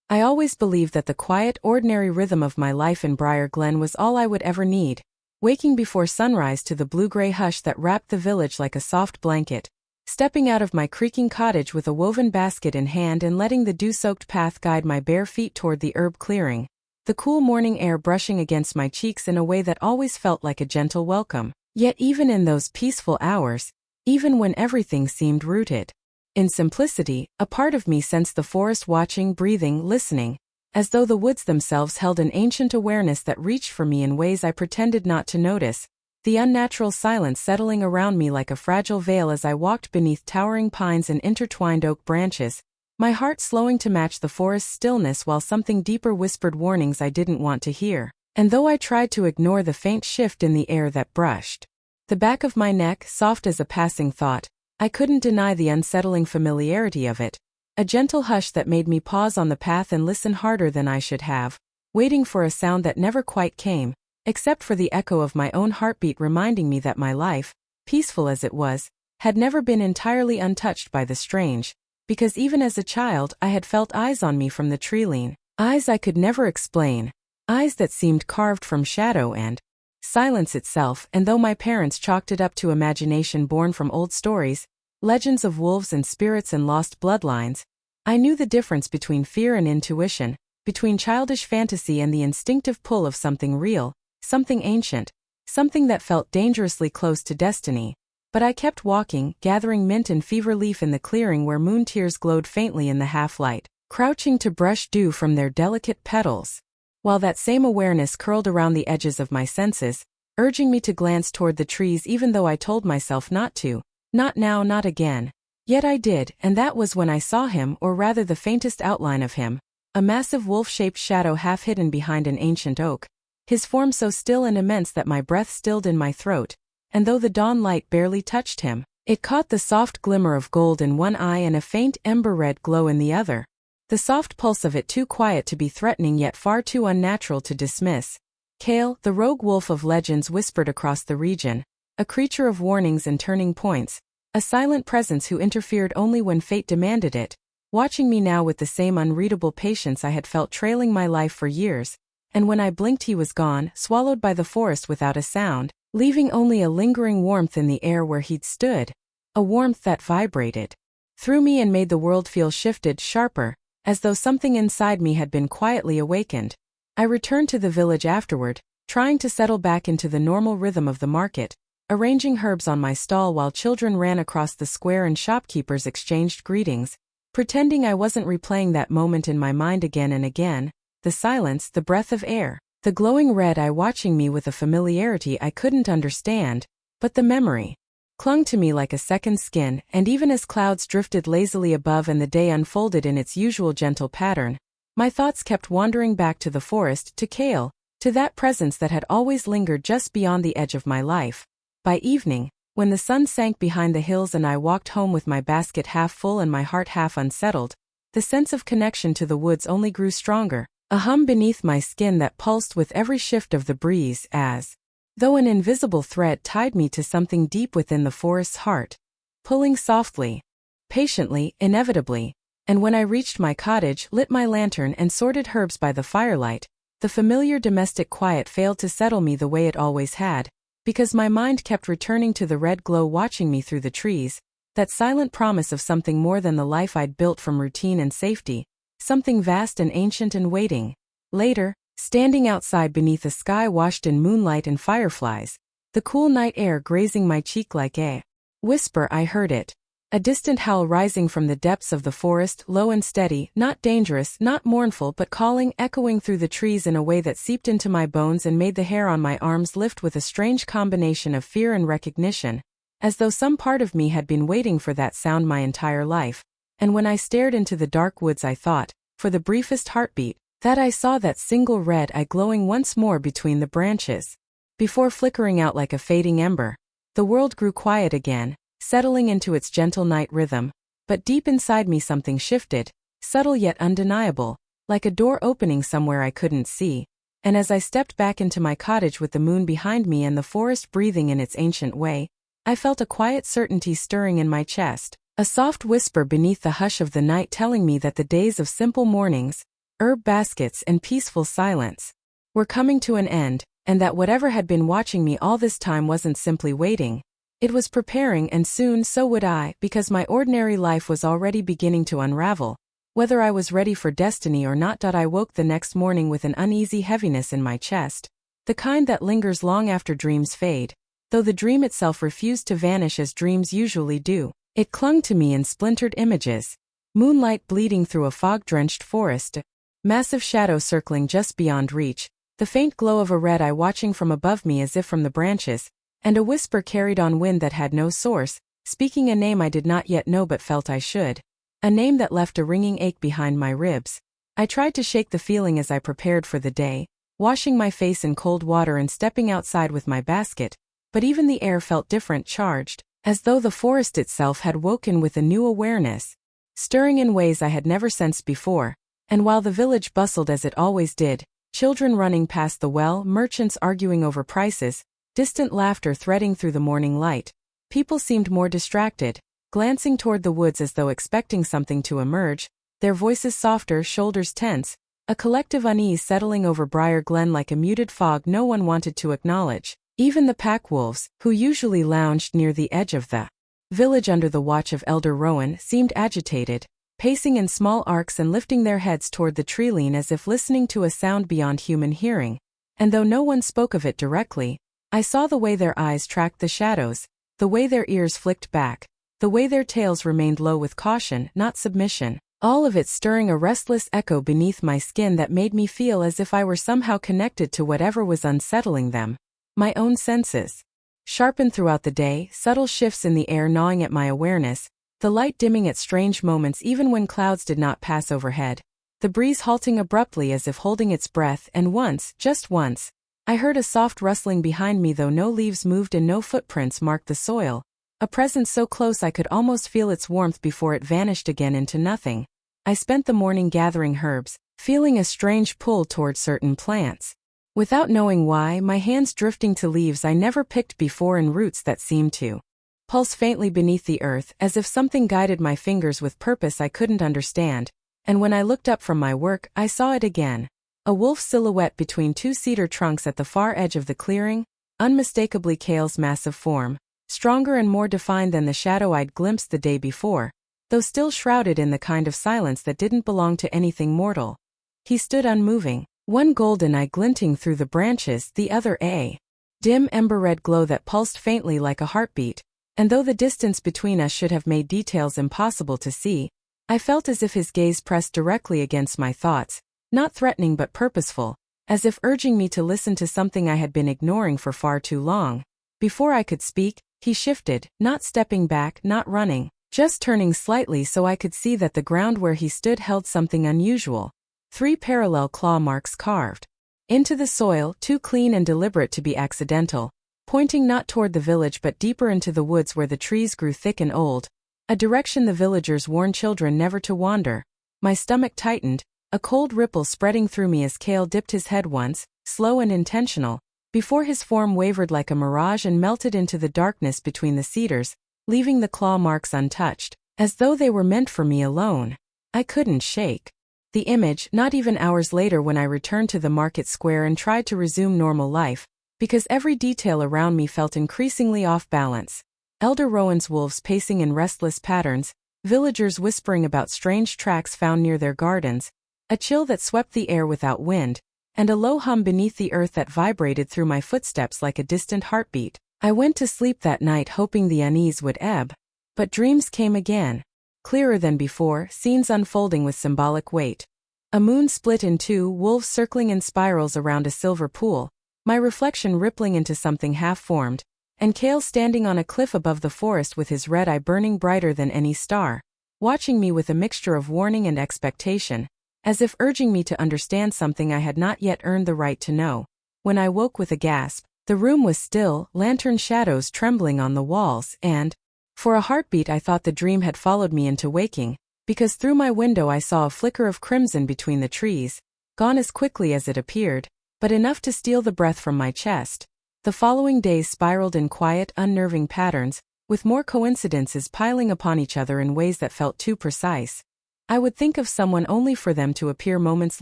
I always believed that the quiet, ordinary rhythm of my life in Briar Glen was all I would ever need, waking before sunrise to the blue-gray hush that wrapped the village like a soft blanket, stepping out of my creaking cottage with a woven basket in hand and letting the dew-soaked path guide my bare feet toward the herb clearing, the cool morning air brushing against my cheeks in a way that always felt like a gentle welcome. Yet even in those peaceful hours, even when everything seemed rooted in simplicity, a part of me sensed the forest watching, breathing, listening, as though the woods themselves held an ancient awareness that reached for me in ways I pretended not to notice, the unnatural silence settling around me like a fragile veil as I walked beneath towering pines and intertwined oak branches, my heart slowing to match the forest's stillness while something deeper whispered warnings I didn't want to hear. And though I tried to ignore the faint shift in the air that brushed the back of my neck, soft as a passing thought, I couldn't deny the unsettling familiarity of it, a gentle hush that made me pause on the path and listen harder than I should have, waiting for a sound that never quite came, except for the echo of my own heartbeat reminding me that my life, peaceful as it was, had never been entirely untouched by the strange, because even as a child I had felt eyes on me from the tree-line, eyes I could never explain, eyes that seemed carved from shadow and silence itself, and though my parents chalked it up to imagination born from old stories, legends of wolves and spirits and lost bloodlines, I knew the difference between fear and intuition, between childish fantasy and the instinctive pull of something real, something ancient, something that felt dangerously close to destiny. But I kept walking, gathering mint and fever leaf in the clearing where moon tears glowed faintly in the half-light, crouching to brush dew from their delicate petals, while that same awareness curled around the edges of my senses, urging me to glance toward the trees even though I told myself not to, not now, not again. Yet I did, and that was when I saw him, or rather the faintest outline of him, a massive wolf-shaped shadow half hidden behind an ancient oak, his form so still and immense that my breath stilled in my throat, and though the dawn light barely touched him, it caught the soft glimmer of gold in one eye and a faint ember-red glow in the other, the soft pulse of it too quiet to be threatening yet far too unnatural to dismiss. Kale, the rogue wolf of legends whispered across the region, a creature of warnings and turning points, a silent presence who interfered only when fate demanded it, watching me now with the same unreadable patience I had felt trailing my life for years, and when I blinked he was gone, swallowed by the forest without a sound, leaving only a lingering warmth in the air where he'd stood, a warmth that vibrated through me and made the world feel shifted, sharper, as though something inside me had been quietly awakened. I returned to the village afterward, trying to settle back into the normal rhythm of the market, arranging herbs on my stall while children ran across the square and shopkeepers exchanged greetings, pretending I wasn't replaying that moment in my mind again and again, the silence, the breath of air, the glowing red eye watching me with a familiarity I couldn't understand, but the memory clung to me like a second skin, and even as clouds drifted lazily above and the day unfolded in its usual gentle pattern, my thoughts kept wandering back to the forest, to Kale, to that presence that had always lingered just beyond the edge of my life. By evening, when the sun sank behind the hills and I walked home with my basket half full and my heart half unsettled, the sense of connection to the woods only grew stronger, a hum beneath my skin that pulsed with every shift of the breeze as though an invisible thread tied me to something deep within the forest's heart, pulling softly, patiently, inevitably, and when I reached my cottage, lit my lantern and sorted herbs by the firelight, the familiar domestic quiet failed to settle me the way it always had, because my mind kept returning to the red glow watching me through the trees, that silent promise of something more than the life I'd built from routine and safety, something vast and ancient and waiting. Later, standing outside beneath a sky washed in moonlight and fireflies, the cool night air grazing my cheek like a whisper, I heard it. A distant howl rising from the depths of the forest, low and steady, not dangerous, not mournful but calling, echoing through the trees in a way that seeped into my bones and made the hair on my arms lift with a strange combination of fear and recognition, as though some part of me had been waiting for that sound my entire life. And when I stared into the dark woods I thought, for the briefest heartbeat, that I saw that single red eye glowing once more between the branches. Before flickering out like a fading ember, the world grew quiet again, settling into its gentle night rhythm, but deep inside me something shifted, subtle yet undeniable, like a door opening somewhere I couldn't see, and as I stepped back into my cottage with the moon behind me and the forest breathing in its ancient way, I felt a quiet certainty stirring in my chest, a soft whisper beneath the hush of the night telling me that the days of simple mornings, herb baskets and peaceful silence were coming to an end, and that whatever had been watching me all this time wasn't simply waiting. It was preparing, and soon so would I, because my ordinary life was already beginning to unravel. Whether I was ready for destiny or not. I woke the next morning with an uneasy heaviness in my chest, the kind that lingers long after dreams fade, though the dream itself refused to vanish as dreams usually do. It clung to me in splintered images. Moonlight bleeding through a fog-drenched forest, massive shadow circling just beyond reach, the faint glow of a red eye watching from above me as if from the branches, and a whisper carried on wind that had no source, speaking a name I did not yet know but felt I should. A name that left a ringing ache behind my ribs. I tried to shake the feeling as I prepared for the day, washing my face in cold water and stepping outside with my basket, but even the air felt different, charged, as though the forest itself had woken with a new awareness, stirring in ways I had never sensed before. And while the village bustled as it always did, children running past the well, merchants arguing over prices, distant laughter threading through the morning light, people seemed more distracted, glancing toward the woods as though expecting something to emerge, their voices softer, shoulders tense, a collective unease settling over Briar Glen like a muted fog no one wanted to acknowledge. Even the pack wolves, who usually lounged near the edge of the village under the watch of Elder Rowan, seemed agitated, pacing in small arcs and lifting their heads toward the tree-line as if listening to a sound beyond human hearing. And though no one spoke of it directly, I saw the way their eyes tracked the shadows, the way their ears flicked back, the way their tails remained low with caution, not submission, all of it stirring a restless echo beneath my skin that made me feel as if I were somehow connected to whatever was unsettling them. My own senses sharpened throughout the day, subtle shifts in the air gnawing at my awareness, the light dimming at strange moments even when clouds did not pass overhead, the breeze halting abruptly as if holding its breath, and once, just once, I heard a soft rustling behind me though no leaves moved and no footprints marked the soil. A presence so close I could almost feel its warmth before it vanished again into nothing. I spent the morning gathering herbs, feeling a strange pull toward certain plants. Without knowing why, my hands drifting to leaves I never picked before and roots that seemed to pulse faintly beneath the earth, as if something guided my fingers with purpose I couldn't understand. And when I looked up from my work, I saw it again. A wolf silhouette between two cedar trunks at the far edge of the clearing, unmistakably Kale's massive form, stronger and more defined than the shadow I'd glimpsed the day before, though still shrouded in the kind of silence that didn't belong to anything mortal. He stood unmoving, one golden eye glinting through the branches, the other a dim ember-red glow that pulsed faintly like a heartbeat, and though the distance between us should have made details impossible to see, I felt as if his gaze pressed directly against my thoughts, not threatening but purposeful, as if urging me to listen to something I had been ignoring for far too long. Before I could speak, he shifted, not stepping back, not running, just turning slightly so I could see that the ground where he stood held something unusual. 3 parallel claw marks carved into the soil, too clean and deliberate to be accidental, pointing not toward the village but deeper into the woods where the trees grew thick and old, a direction the villagers warned children never to wander. My stomach tightened, a cold ripple spreading through me as Kale dipped his head once, slow and intentional, before his form wavered like a mirage and melted into the darkness between the cedars, leaving the claw marks untouched, as though they were meant for me alone. I couldn't shake the image, not even hours later when I returned to the market square and tried to resume normal life, because every detail around me felt increasingly off balance. Elder Rowan's wolves pacing in restless patterns, villagers whispering about strange tracks found near their gardens, a chill that swept the air without wind, and a low hum beneath the earth that vibrated through my footsteps like a distant heartbeat. I went to sleep that night hoping the unease would ebb, but dreams came again. Clearer than before, scenes unfolding with symbolic weight. A moon split in two, wolves circling in spirals around a silver pool, my reflection rippling into something half-formed, and Kale standing on a cliff above the forest with his red eye burning brighter than any star, watching me with a mixture of warning and expectation, as if urging me to understand something I had not yet earned the right to know. When I woke with a gasp, the room was still, lantern shadows trembling on the walls, and, for a heartbeat I thought the dream had followed me into waking, because through my window I saw a flicker of crimson between the trees, gone as quickly as it appeared, but enough to steal the breath from my chest. The following days spiraled in quiet, unnerving patterns, with more coincidences piling upon each other in ways that felt too precise. I would think of someone only for them to appear moments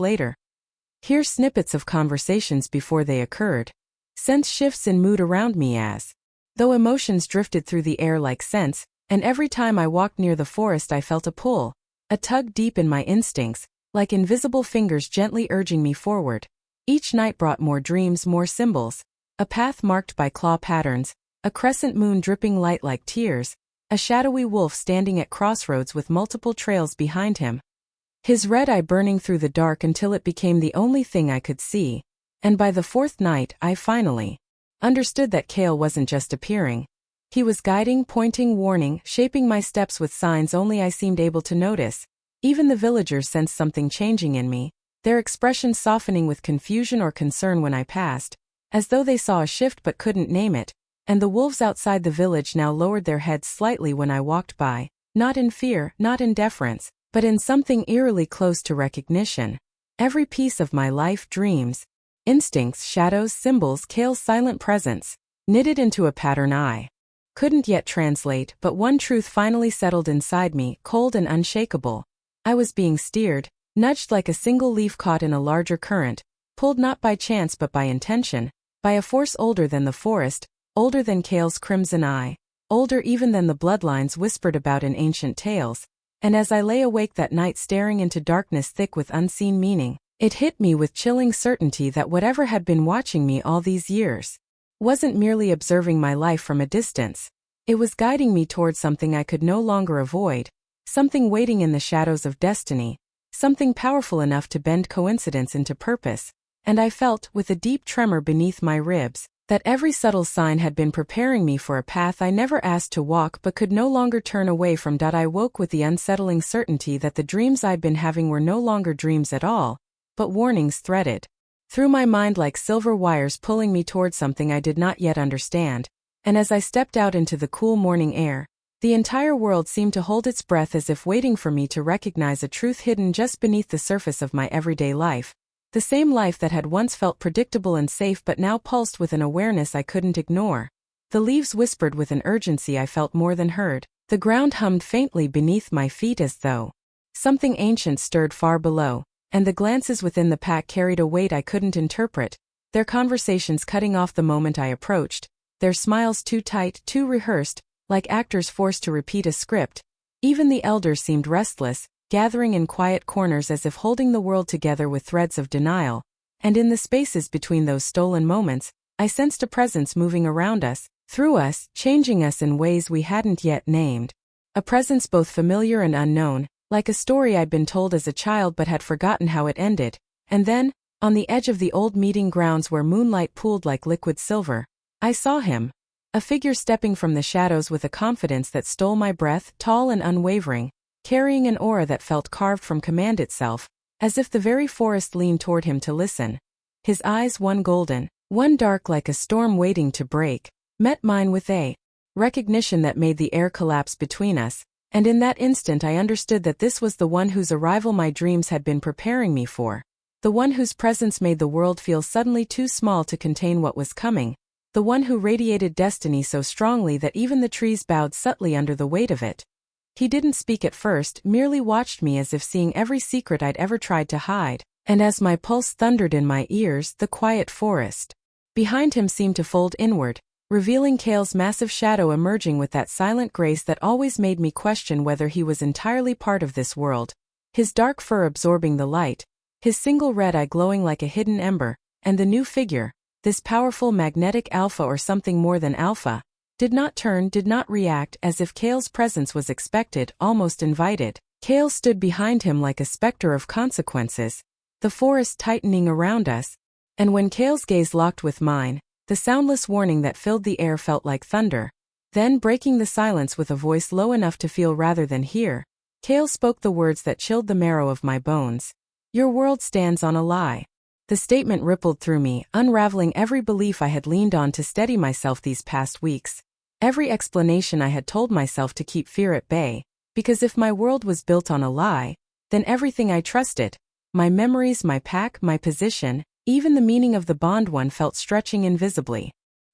later. Hear snippets of conversations before they occurred. Sense shifts in mood around me as though emotions drifted through the air like scents, and every time I walked near the forest I felt a pull, a tug deep in my instincts, like invisible fingers gently urging me forward. Each night brought more dreams, more symbols, a path marked by claw patterns, a crescent moon dripping light like tears, a shadowy wolf standing at crossroads with multiple trails behind him. His red eye burning through the dark until it became the only thing I could see, and by the fourth night I finally understood that Kale wasn't just appearing. He was guiding, pointing, warning, shaping my steps with signs only I seemed able to notice. Even the villagers sensed something changing in me, their expressions softening with confusion or concern when I passed, as though they saw a shift but couldn't name it, and the wolves outside the village now lowered their heads slightly when I walked by, not in fear, not in deference, but in something eerily close to recognition. Every piece of my life, dreams, instincts, shadows, symbols, Kale's silent presence, knitted into a pattern I couldn't yet translate, but one truth finally settled inside me, cold and unshakable. I was being steered, nudged like a single leaf caught in a larger current, pulled not by chance but by intention, by a force older than the forest, older than Kale's crimson eye, older even than the bloodlines whispered about in ancient tales. And as I lay awake that night staring into darkness thick with unseen meaning, it hit me with chilling certainty that whatever had been watching me all these years wasn't merely observing my life from a distance. It was guiding me toward something I could no longer avoid, something waiting in the shadows of destiny, something powerful enough to bend coincidence into purpose. And I felt, with a deep tremor beneath my ribs, that every subtle sign had been preparing me for a path I never asked to walk but could no longer turn away from. I woke with the unsettling certainty that the dreams I'd been having were no longer dreams at all, but warnings threaded through my mind like silver wires pulling me toward something I did not yet understand. And as I stepped out into the cool morning air, the entire world seemed to hold its breath as if waiting for me to recognize a truth hidden just beneath the surface of my everyday life. The same life that had once felt predictable and safe but now pulsed with an awareness I couldn't ignore. The leaves whispered with an urgency I felt more than heard. The ground hummed faintly beneath my feet as though something ancient stirred far below, and the glances within the pack carried a weight I couldn't interpret, their conversations cutting off the moment I approached, their smiles too tight, too rehearsed, like actors forced to repeat a script. Even the elders seemed restless, gathering in quiet corners as if holding the world together with threads of denial, and in the spaces between those stolen moments, I sensed a presence moving around us, through us, changing us in ways we hadn't yet named. A presence both familiar and unknown, like a story I'd been told as a child but had forgotten how it ended. And then, on the edge of the old meeting grounds where moonlight pooled like liquid silver, I saw him. A figure stepping from the shadows with a confidence that stole my breath, tall and unwavering, carrying an aura that felt carved from command itself, as if the very forest leaned toward him to listen. His eyes, one golden, one dark like a storm waiting to break, met mine with a recognition that made the air collapse between us, and in that instant I understood that this was the one whose arrival my dreams had been preparing me for, the one whose presence made the world feel suddenly too small to contain what was coming, the one who radiated destiny so strongly that even the trees bowed subtly under the weight of it. He didn't speak at first, merely watched me as if seeing every secret I'd ever tried to hide, and as my pulse thundered in my ears, the quiet forest behind him seemed to fold inward, revealing Kale's massive shadow emerging with that silent grace that always made me question whether he was entirely part of this world, his dark fur absorbing the light, his single red eye glowing like a hidden ember, and the new figure, this powerful magnetic alpha or something more than alpha, did not turn, did not react, as if Kale's presence was expected, almost invited. Kale stood behind him like a specter of consequences, the forest tightening around us, and when Kale's gaze locked with mine, the soundless warning that filled the air felt like thunder. Then, breaking the silence with a voice low enough to feel rather than hear, Kale spoke the words that chilled the marrow of my bones. "Your world stands on a lie." The statement rippled through me, unraveling every belief I had leaned on to steady myself these past weeks. Every explanation I had told myself to keep fear at bay, because if my world was built on a lie, then everything I trusted, my memories, my pack, my position, even the meaning of the bond one felt stretching invisibly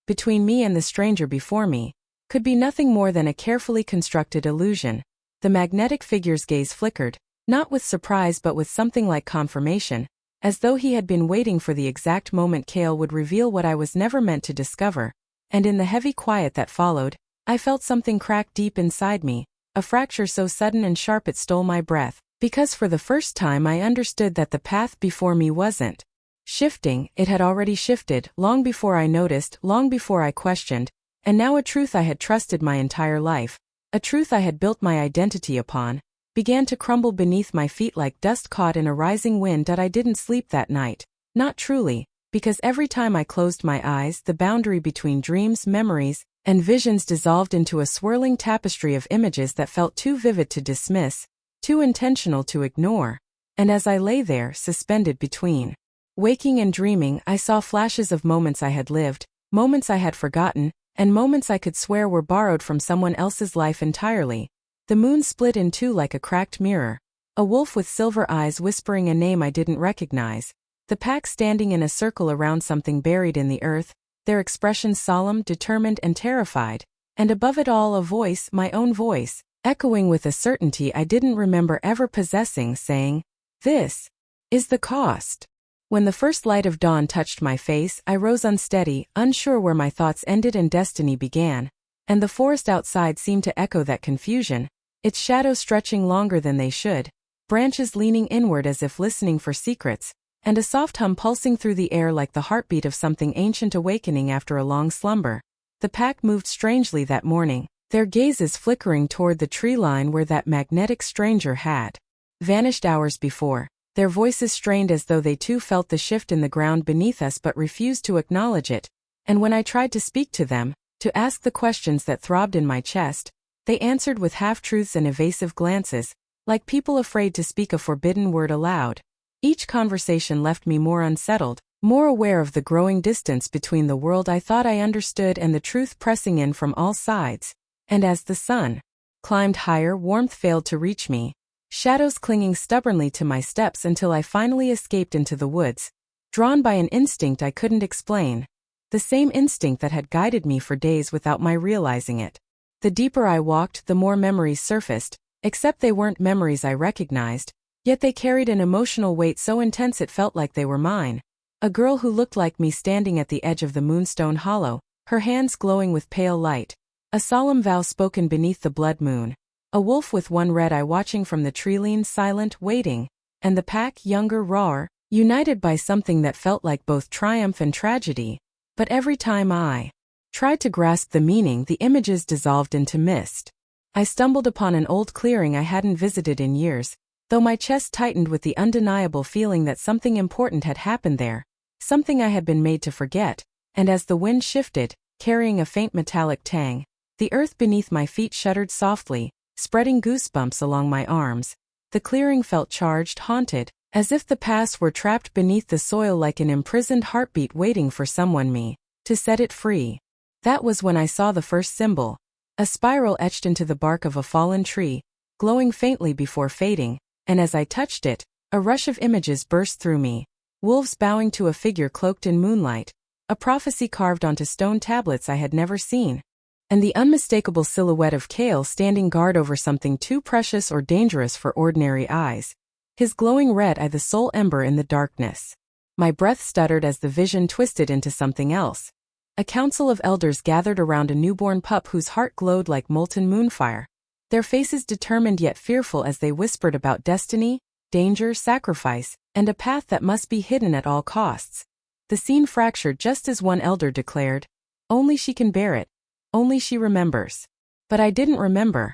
between me and the stranger before me, could be nothing more than a carefully constructed illusion. The magnetic figure's gaze flickered, Not with surprise but with something like confirmation, as though he had been waiting for the exact moment Cale would reveal what I was never meant to discover. And in the heavy quiet that followed, I felt something crack deep inside me, a fracture so sudden and sharp it stole my breath, because for the first time I understood that the path before me wasn't shifting. It had already shifted, long before I noticed, long before I questioned, and now a truth I had trusted my entire life, a truth I had built my identity upon, began to crumble beneath my feet like dust caught in a rising wind. That I didn't sleep that night. Not truly, because every time I closed my eyes, the boundary between dreams, memories, and visions dissolved into a swirling tapestry of images that felt too vivid to dismiss, too intentional to ignore. And as I lay there, suspended between waking and dreaming, I saw flashes of moments I had lived, moments I had forgotten, and moments I could swear were borrowed from someone else's life entirely. The moon split in two like a cracked mirror. A wolf with silver eyes whispering a name I didn't recognize. The pack standing in a circle around something buried in the earth, their expressions solemn, determined, and terrified. And above it all a voice, my own voice, echoing with a certainty I didn't remember ever possessing, saying, "This is the cost." When the first light of dawn touched my face, I rose unsteady, unsure where my thoughts ended and destiny began. And the forest outside seemed to echo that confusion, its shadows stretching longer than they should, branches leaning inward as if listening for secrets, and a soft hum pulsing through the air like the heartbeat of something ancient awakening after a long slumber. The pack moved strangely that morning, their gazes flickering toward the tree line where that magnetic stranger had vanished hours before. Their voices strained as though they too felt the shift in the ground beneath us but refused to acknowledge it. And when I tried to speak to them, to ask the questions that throbbed in my chest, they answered with half-truths and evasive glances, like people afraid to speak a forbidden word aloud. Each conversation left me more unsettled, more aware of the growing distance between the world I thought I understood and the truth pressing in from all sides. And as the sun climbed higher, warmth failed to reach me, shadows clinging stubbornly to my steps until I finally escaped into the woods, drawn by an instinct I couldn't explain. The same instinct that had guided me for days without my realizing it. The deeper I walked, the more memories surfaced, except they weren't memories I recognized, yet they carried an emotional weight so intense it felt like they were mine. A girl who looked like me standing at the edge of the Moonstone Hollow, her hands glowing with pale light. A solemn vow spoken beneath the blood moon. A wolf with one red eye watching from the tree, lean, silent, waiting. And the pack, younger, rawer, united by something that felt like both triumph and tragedy. But every time I tried to grasp the meaning, the images dissolved into mist. I stumbled upon an old clearing I hadn't visited in years, though my chest tightened with the undeniable feeling that something important had happened there, something I had been made to forget. And as the wind shifted, carrying a faint metallic tang, the earth beneath my feet shuddered softly, spreading goosebumps along my arms. The clearing felt charged, haunted, as if the past were trapped beneath the soil like an imprisoned heartbeat waiting for someone to set it free. That was when I saw the first symbol, a spiral etched into the bark of a fallen tree, glowing faintly before fading, and as I touched it, a rush of images burst through me. Wolves bowing to a figure cloaked in moonlight, a prophecy carved onto stone tablets I had never seen, and the unmistakable silhouette of Cale standing guard over something too precious or dangerous for ordinary eyes. His glowing red eye the sole ember in the darkness. My breath stuttered as the vision twisted into something else. A council of elders gathered around a newborn pup whose heart glowed like molten moonfire, their faces determined yet fearful as they whispered about destiny, danger, sacrifice, and a path that must be hidden at all costs. The scene fractured just as one elder declared, "Only she can bear it. Only she remembers." But I didn't remember.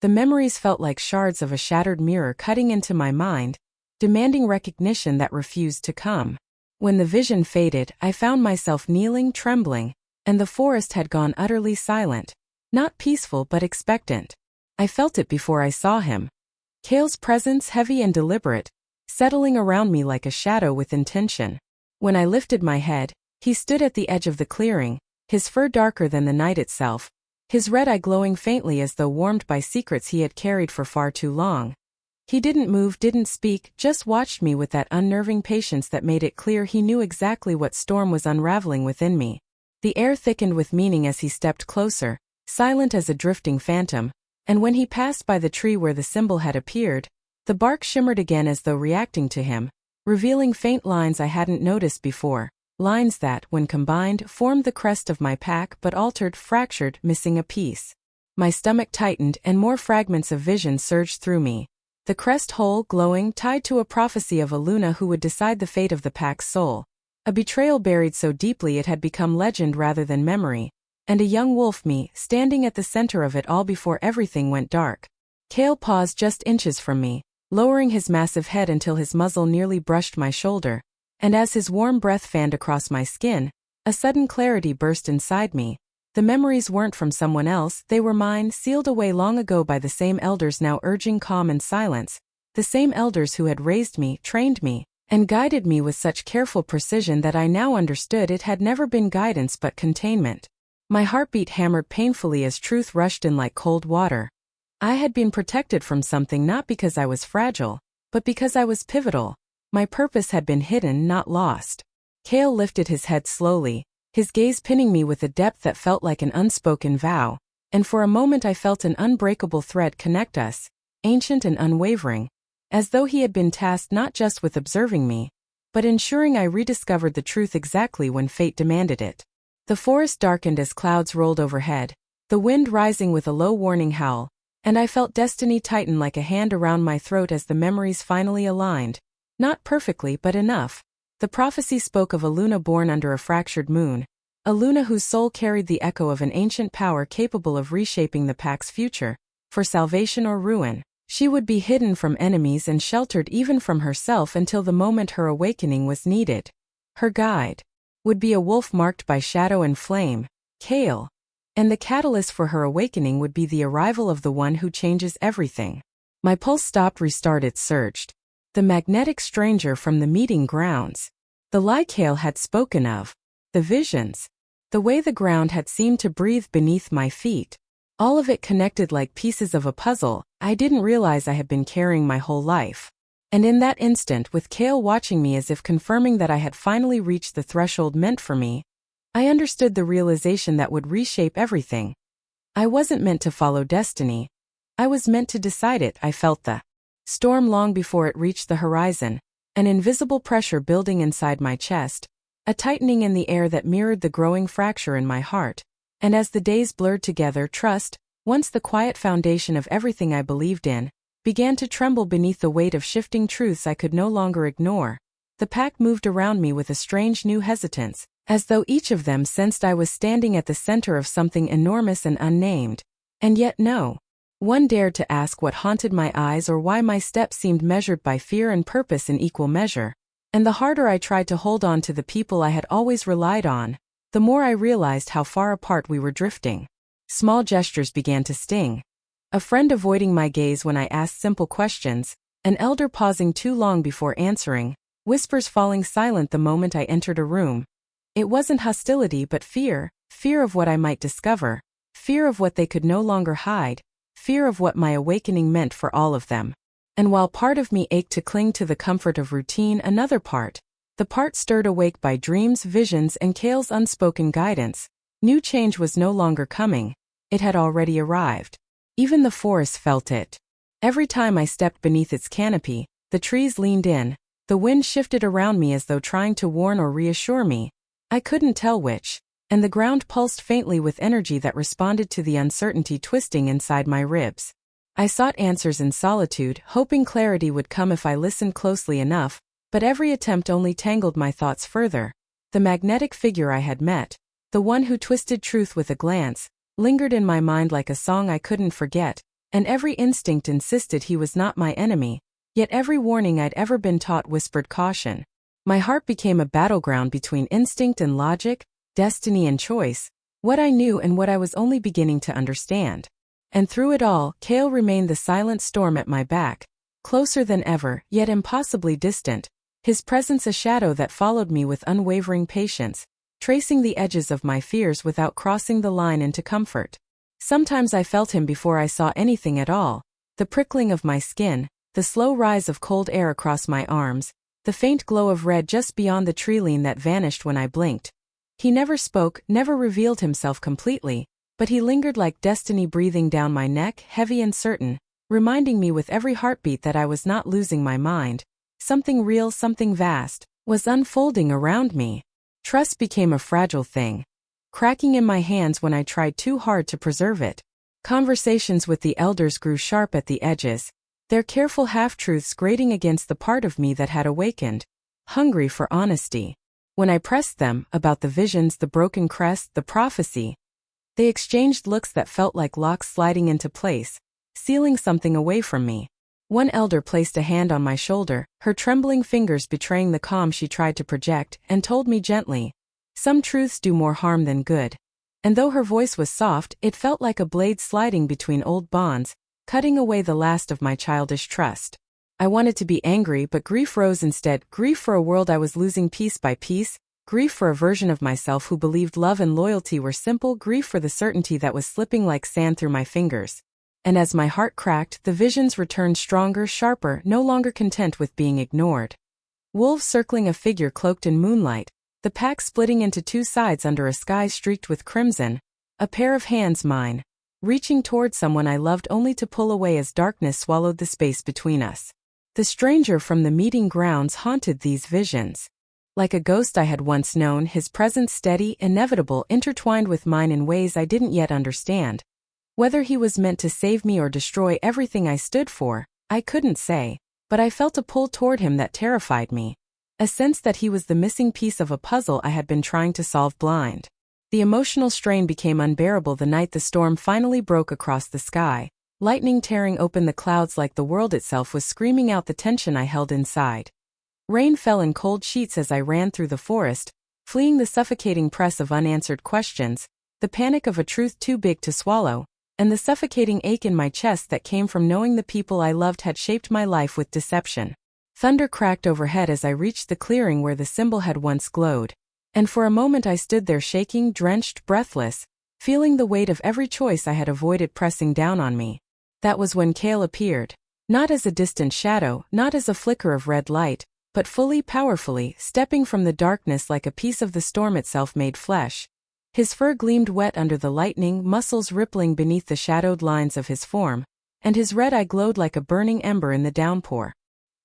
The memories felt like shards of a shattered mirror cutting into my mind, demanding recognition that refused to come. When the vision faded, I found myself kneeling, trembling, and the forest had gone utterly silent. Not peaceful but expectant. I felt it before I saw him. Cale's presence, heavy and deliberate, settling around me like a shadow with intention. When I lifted my head, he stood at the edge of the clearing, his fur darker than the night itself, his red eye glowing faintly as though warmed by secrets he had carried for far too long. He didn't move, didn't speak, just watched me with that unnerving patience that made it clear he knew exactly what storm was unraveling within me. The air thickened with meaning as he stepped closer, silent as a drifting phantom, and when he passed by the tree where the symbol had appeared, The bark shimmered again as though reacting to him, revealing faint lines I hadn't noticed before, lines that, when combined, formed the crest of my pack but altered, fractured, missing a piece. My stomach tightened and more fragments of vision surged through me. The crest whole, glowing, tied to a prophecy of a Luna who would decide the fate of the pack's soul. A betrayal buried so deeply it had become legend rather than memory. And a young wolf me, standing at the center of it all before everything went dark. Kale paused just inches from me, lowering his massive head until his muzzle nearly brushed my shoulder. And as his warm breath fanned across my skin, a sudden clarity burst inside me. The memories weren't from someone else, they were mine, sealed away long ago by the same elders now urging calm and silence. The same elders who had raised me, trained me, and guided me with such careful precision that I now understood it had never been guidance but containment. My heartbeat hammered painfully as truth rushed in like cold water. I had been protected from something not because I was fragile, but because I was pivotal. My purpose had been hidden, not lost. Kale lifted his head slowly, his gaze pinning me with a depth that felt like an unspoken vow, and for a moment I felt an unbreakable thread connect us, ancient and unwavering, as though he had been tasked not just with observing me, but ensuring I rediscovered the truth exactly when fate demanded it. The forest darkened as clouds rolled overhead, the wind rising with a low warning howl, and I felt destiny tighten like a hand around my throat as the memories finally aligned. Not perfectly, but enough. The prophecy spoke of a Luna born under a fractured moon, a Luna whose soul carried the echo of an ancient power capable of reshaping the pack's future. For salvation or ruin, she would be hidden from enemies and sheltered even from herself until the moment her awakening was needed. Her guide would be a wolf marked by shadow and flame, Kale, and the catalyst for her awakening would be the arrival of the one who changes everything. My pulse stopped, restarted, surged. The magnetic stranger from the meeting grounds. The lie Kale had spoken of. The visions. The way the ground had seemed to breathe beneath my feet. All of it connected like pieces of a puzzle I didn't realize I had been carrying my whole life. And in that instant, with Kale watching me as if confirming that I had finally reached the threshold meant for me, I understood the realization that would reshape everything. I wasn't meant to follow destiny. I was meant to decide it. I felt the storm long before it reached the horizon, an invisible pressure building inside my chest, a tightening in the air that mirrored the growing fracture in my heart. And as the days blurred together, trust, once the quiet foundation of everything I believed in, began to tremble beneath the weight of shifting truths I could no longer ignore. The pack moved around me with a strange new hesitance, as though each of them sensed I was standing at the center of something enormous and unnamed. And yet no one dared to ask what haunted my eyes or why my steps seemed measured by fear and purpose in equal measure. And the harder I tried to hold on to the people I had always relied on, the more I realized how far apart we were drifting. Small gestures began to sting. A friend avoiding my gaze when I asked simple questions, an elder pausing too long before answering, whispers falling silent the moment I entered a room. It wasn't hostility but fear, fear of what I might discover, fear of what they could no longer hide, fear of what my awakening meant for all of them. And while part of me ached to cling to the comfort of routine, another part, the part stirred awake by dreams, visions, and Kale's unspoken guidance, knew change was no longer coming. It had already arrived. Even the forest felt it. Every time I stepped beneath its canopy, the trees leaned in, the wind shifted around me as though trying to warn or reassure me. I couldn't tell which, and the ground pulsed faintly with energy that responded to the uncertainty twisting inside my ribs. I sought answers in solitude, hoping clarity would come if I listened closely enough, but every attempt only tangled my thoughts further. The magnetic figure I had met, the one who twisted truth with a glance, lingered in my mind like a song I couldn't forget, and every instinct insisted he was not my enemy, yet every warning I'd ever been taught whispered caution. My heart became a battleground between instinct and logic, destiny and choice, what I knew and what I was only beginning to understand. And through it all, Kale remained the silent storm at my back, closer than ever, yet impossibly distant, his presence a shadow that followed me with unwavering patience, tracing the edges of my fears without crossing the line into comfort. Sometimes I felt him before I saw anything at all, the prickling of my skin, the slow rise of cold air across my arms, the faint glow of red just beyond the tree-line that vanished when I blinked. He never spoke, never revealed himself completely, but he lingered like destiny breathing down my neck, heavy and certain, reminding me with every heartbeat that I was not losing my mind. Something real, something vast, was unfolding around me. Trust became a fragile thing, cracking in my hands when I tried too hard to preserve it. Conversations with the elders grew sharp at the edges, their careful half-truths grating against the part of me that had awakened, hungry for honesty. When I pressed them about the visions, the broken crest, the prophecy, they exchanged looks that felt like locks sliding into place, sealing something away from me. One elder placed a hand on my shoulder, her trembling fingers betraying the calm she tried to project, and told me gently, "Some truths do more harm than good." And though her voice was soft, it felt like a blade sliding between old bonds, cutting away the last of my childish trust. I wanted to be angry, but grief rose instead, grief for a world I was losing piece by piece, grief for a version of myself who believed love and loyalty were simple, grief for the certainty that was slipping like sand through my fingers. And as my heart cracked, the visions returned stronger, sharper, no longer content with being ignored. Wolves circling a figure cloaked in moonlight, the pack splitting into two sides under a sky streaked with crimson, a pair of hands mine, reaching toward someone I loved only to pull away as darkness swallowed the space between us. The stranger from the meeting grounds haunted these visions. Like a ghost I had once known, his presence steady, inevitable, intertwined with mine in ways I didn't yet understand. Whether he was meant to save me or destroy everything I stood for, I couldn't say, but I felt a pull toward him that terrified me. A sense that he was the missing piece of a puzzle I had been trying to solve blind. The emotional strain became unbearable the night the storm finally broke across the sky, lightning tearing open the clouds like the world itself was screaming out the tension I held inside. Rain fell in cold sheets as I ran through the forest, fleeing the suffocating press of unanswered questions, the panic of a truth too big to swallow, and the suffocating ache in my chest that came from knowing the people I loved had shaped my life with deception. Thunder cracked overhead as I reached the clearing where the symbol had once glowed, and for a moment I stood there shaking, drenched, breathless, feeling the weight of every choice I had avoided pressing down on me. That was when Cale appeared, not as a distant shadow, not as a flicker of red light, but fully, powerfully, stepping from the darkness like a piece of the storm itself made flesh. His fur gleamed wet under the lightning, muscles rippling beneath the shadowed lines of his form, and his red eye glowed like a burning ember in the downpour.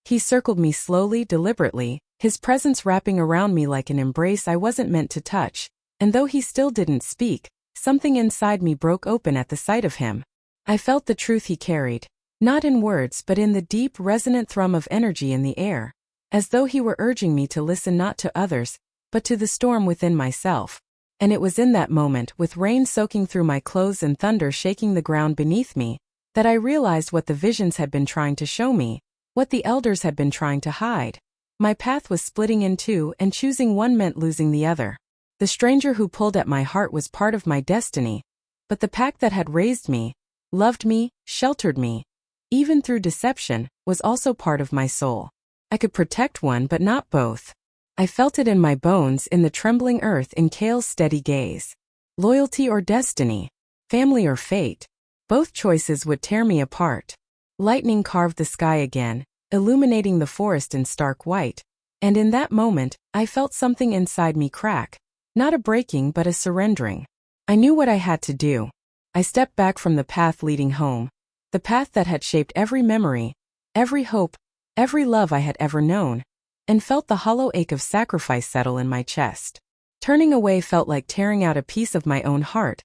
He circled me slowly, deliberately, his presence wrapping around me like an embrace I wasn't meant to touch, and though he still didn't speak, something inside me broke open at the sight of him. I felt the truth he carried, not in words but in the deep, resonant thrum of energy in the air, as though he were urging me to listen not to others, but to the storm within myself. And it was in that moment, with rain soaking through my clothes and thunder shaking the ground beneath me, that I realized what the visions had been trying to show me, what the elders had been trying to hide. My path was splitting in two, and choosing one meant losing the other. The stranger who pulled at my heart was part of my destiny, but the pack that had raised me, loved me, sheltered me, even through deception, was also part of my soul. I could protect one but not both. I felt it in my bones, in the trembling earth, in Cale's steady gaze. Loyalty or destiny? Family or fate? Both choices would tear me apart. Lightning carved the sky again, illuminating the forest in stark white, and in that moment, I felt something inside me crack. Not a breaking but a surrendering. I knew what I had to do. I stepped back from the path leading home, the path that had shaped every memory, every hope, every love I had ever known, and felt the hollow ache of sacrifice settle in my chest. Turning away felt like tearing out a piece of my own heart,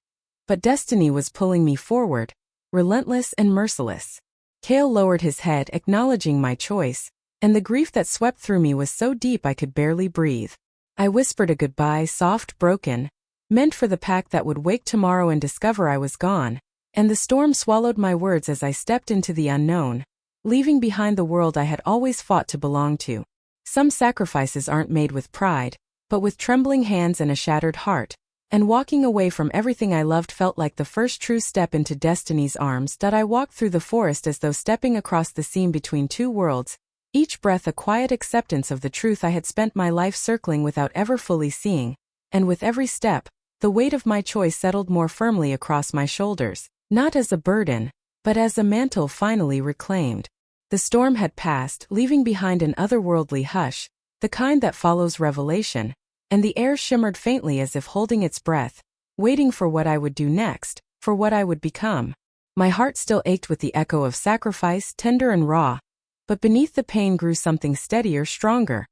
but destiny was pulling me forward, relentless and merciless. Cale lowered his head, acknowledging my choice, and the grief that swept through me was so deep I could barely breathe. I whispered a goodbye, soft, broken, meant for the pack that would wake tomorrow and discover I was gone, and the storm swallowed my words as I stepped into the unknown, leaving behind the world I had always fought to belong to. Some sacrifices aren't made with pride, but with trembling hands and a shattered heart, and walking away from everything I loved felt like the first true step into destiny's arms. I walked through the forest as though stepping across the seam between two worlds, each breath a quiet acceptance of the truth I had spent my life circling without ever fully seeing, and with every step, the weight of my choice settled more firmly across my shoulders, not as a burden, but as a mantle finally reclaimed. The storm had passed, leaving behind an otherworldly hush, the kind that follows revelation, and the air shimmered faintly as if holding its breath, waiting for what I would do next, for what I would become. My heart still ached with the echo of sacrifice, tender and raw, but beneath the pain grew something steadier, stronger.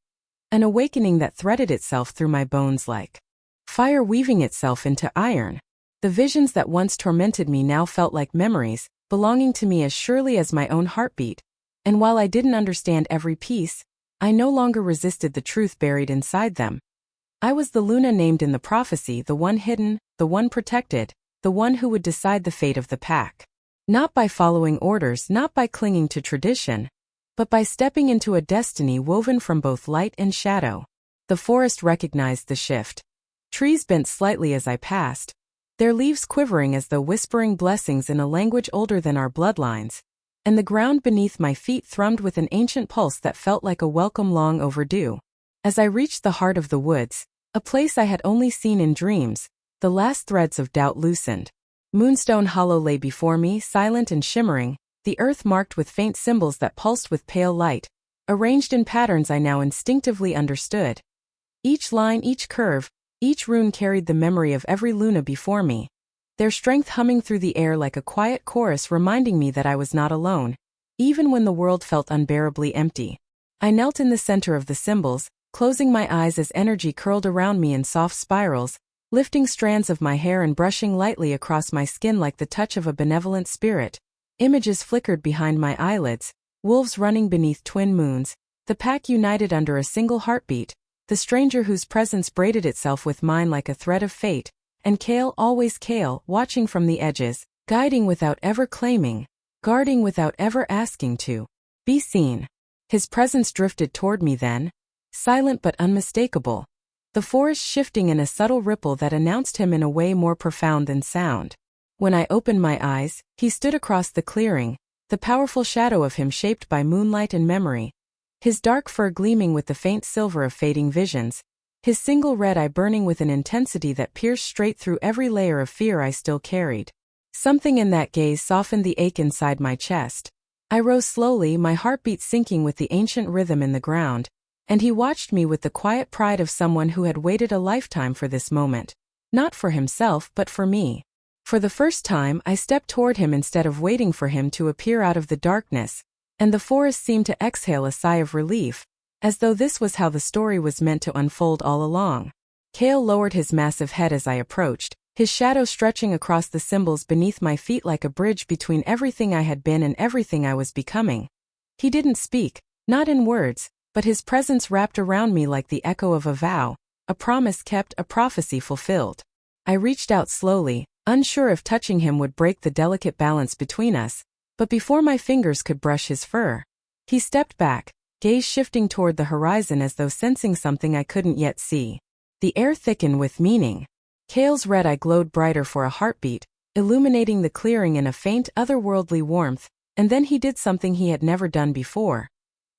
An awakening that threaded itself through my bones like fire weaving itself into iron. The visions that once tormented me now felt like memories, belonging to me as surely as my own heartbeat. And while I didn't understand every piece, I no longer resisted the truth buried inside them. I was the Luna named in the prophecy, the one hidden, the one protected, the one who would decide the fate of the pack. Not by following orders, not by clinging to tradition, but by stepping into a destiny woven from both light and shadow. The forest recognized the shift. Trees bent slightly as I passed, their leaves quivering as though whispering blessings in a language older than our bloodlines, and the ground beneath my feet thrummed with an ancient pulse that felt like a welcome long overdue. As I reached the heart of the woods, a place I had only seen in dreams, the last threads of doubt loosened. Moonstone Hollow lay before me, silent and shimmering, the earth marked with faint symbols that pulsed with pale light, arranged in patterns I now instinctively understood. Each line, each curve, each rune carried the memory of every Luna before me, their strength humming through the air like a quiet chorus reminding me that I was not alone, even when the world felt unbearably empty. I knelt in the center of the symbols, closing my eyes as energy curled around me in soft spirals, lifting strands of my hair and brushing lightly across my skin like the touch of a benevolent spirit. Images flickered behind my eyelids, wolves running beneath twin moons, the pack united under a single heartbeat, the stranger whose presence braided itself with mine like a thread of fate, and Kale, always Kale, watching from the edges, guiding without ever claiming, guarding without ever asking to be seen. His presence drifted toward me then, silent but unmistakable, the forest shifting in a subtle ripple that announced him in a way more profound than sound. When I opened my eyes, he stood across the clearing, the powerful shadow of him shaped by moonlight and memory, his dark fur gleaming with the faint silver of fading visions, his single red eye burning with an intensity that pierced straight through every layer of fear I still carried. Something in that gaze softened the ache inside my chest. I rose slowly, my heartbeat syncing with the ancient rhythm in the ground, and he watched me with the quiet pride of someone who had waited a lifetime for this moment. Not for himself, but for me. For the first time, I stepped toward him instead of waiting for him to appear out of the darkness, and the forest seemed to exhale a sigh of relief, as though this was how the story was meant to unfold all along. Kale lowered his massive head as I approached, his shadow stretching across the symbols beneath my feet like a bridge between everything I had been and everything I was becoming. He didn't speak, not in words, but his presence wrapped around me like the echo of a vow, a promise kept, a prophecy fulfilled. I reached out slowly, unsure if touching him would break the delicate balance between us, but before my fingers could brush his fur, he stepped back, gaze shifting toward the horizon as though sensing something I couldn't yet see. The air thickened with meaning. Kale's red eye glowed brighter for a heartbeat, illuminating the clearing in a faint, otherworldly warmth, and then he did something he had never done before.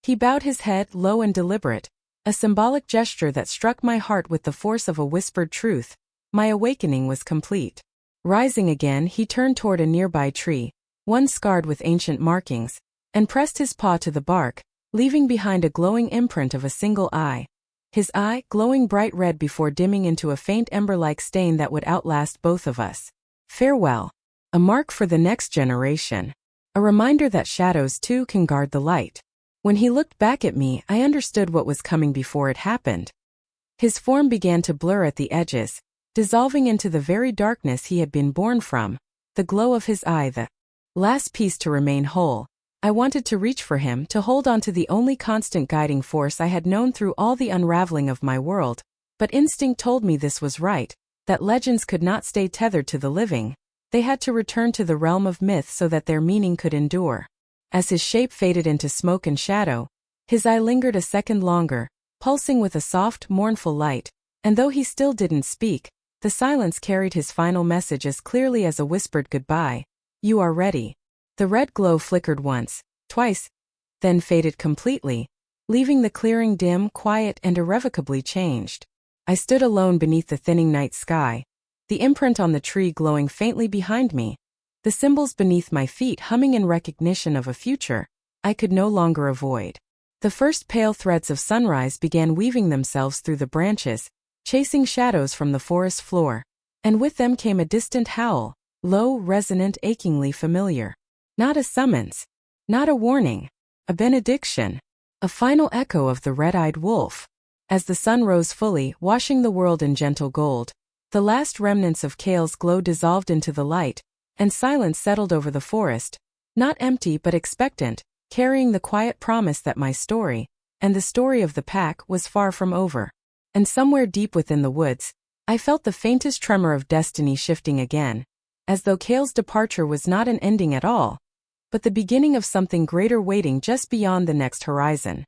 He bowed his head, low and deliberate, a symbolic gesture that struck my heart with the force of a whispered truth. My awakening was complete. Rising again, he turned toward a nearby tree, one scarred with ancient markings, and pressed his paw to the bark, leaving behind a glowing imprint of a single eye. His eye, glowing bright red before dimming into a faint ember-like stain that would outlast both of us. Farewell. A mark for the next generation. A reminder that shadows too can guard the light. When he looked back at me, I understood what was coming before it happened. His form began to blur at the edges, dissolving into the very darkness he had been born from, the glow of his eye the last piece to remain whole. I wanted to reach for him, to hold on to the only constant guiding force I had known through all the unraveling of my world, but instinct told me this was right, that legends could not stay tethered to the living. They had to return to the realm of myth so that their meaning could endure. As his shape faded into smoke and shadow, his eye lingered a second longer, pulsing with a soft, mournful light, and though he still didn't speak, the silence carried his final message as clearly as a whispered goodbye. You are ready. The red glow flickered once, twice, then faded completely, leaving the clearing dim, quiet, and irrevocably changed. I stood alone beneath the thinning night sky, the imprint on the tree glowing faintly behind me, the symbols beneath my feet humming in recognition of a future I could no longer avoid. The first pale threads of sunrise began weaving themselves through the branches, chasing shadows from the forest floor, and with them came a distant howl, low, resonant, achingly familiar. Not a summons. Not a warning. A benediction. A final echo of the red-eyed wolf. As the sun rose fully, washing the world in gentle gold, the last remnants of Kale's glow dissolved into the light, and silence settled over the forest, not empty but expectant, carrying the quiet promise that my story, and the story of the pack, was far from over. And somewhere deep within the woods, I felt the faintest tremor of destiny shifting again, as though Kale's departure was not an ending at all, but the beginning of something greater waiting just beyond the next horizon.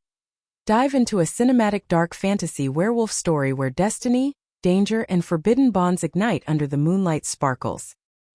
Dive into a cinematic dark fantasy werewolf story where destiny, danger, and forbidden bonds ignite under the moonlight sparkles.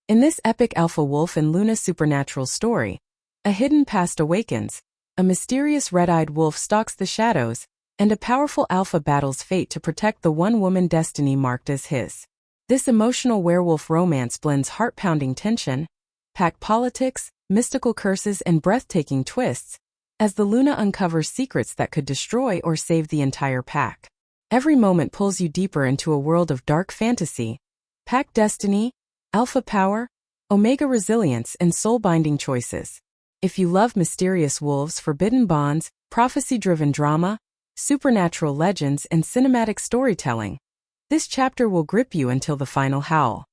In this epic Alpha Wolf and Luna supernatural story, a hidden past awakens, a mysterious red-eyed wolf stalks the shadows, and a powerful alpha battles fate to protect the one-woman destiny marked as his. This emotional werewolf romance blends heart-pounding tension, pack politics, mystical curses, and breathtaking twists, as the Luna uncovers secrets that could destroy or save the entire pack. Every moment pulls you deeper into a world of dark fantasy, pack destiny, alpha power, omega resilience, and soul-binding choices. If you love mysterious wolves, forbidden bonds, prophecy-driven drama, supernatural legends, and cinematic storytelling, this chapter will grip you until the final howl.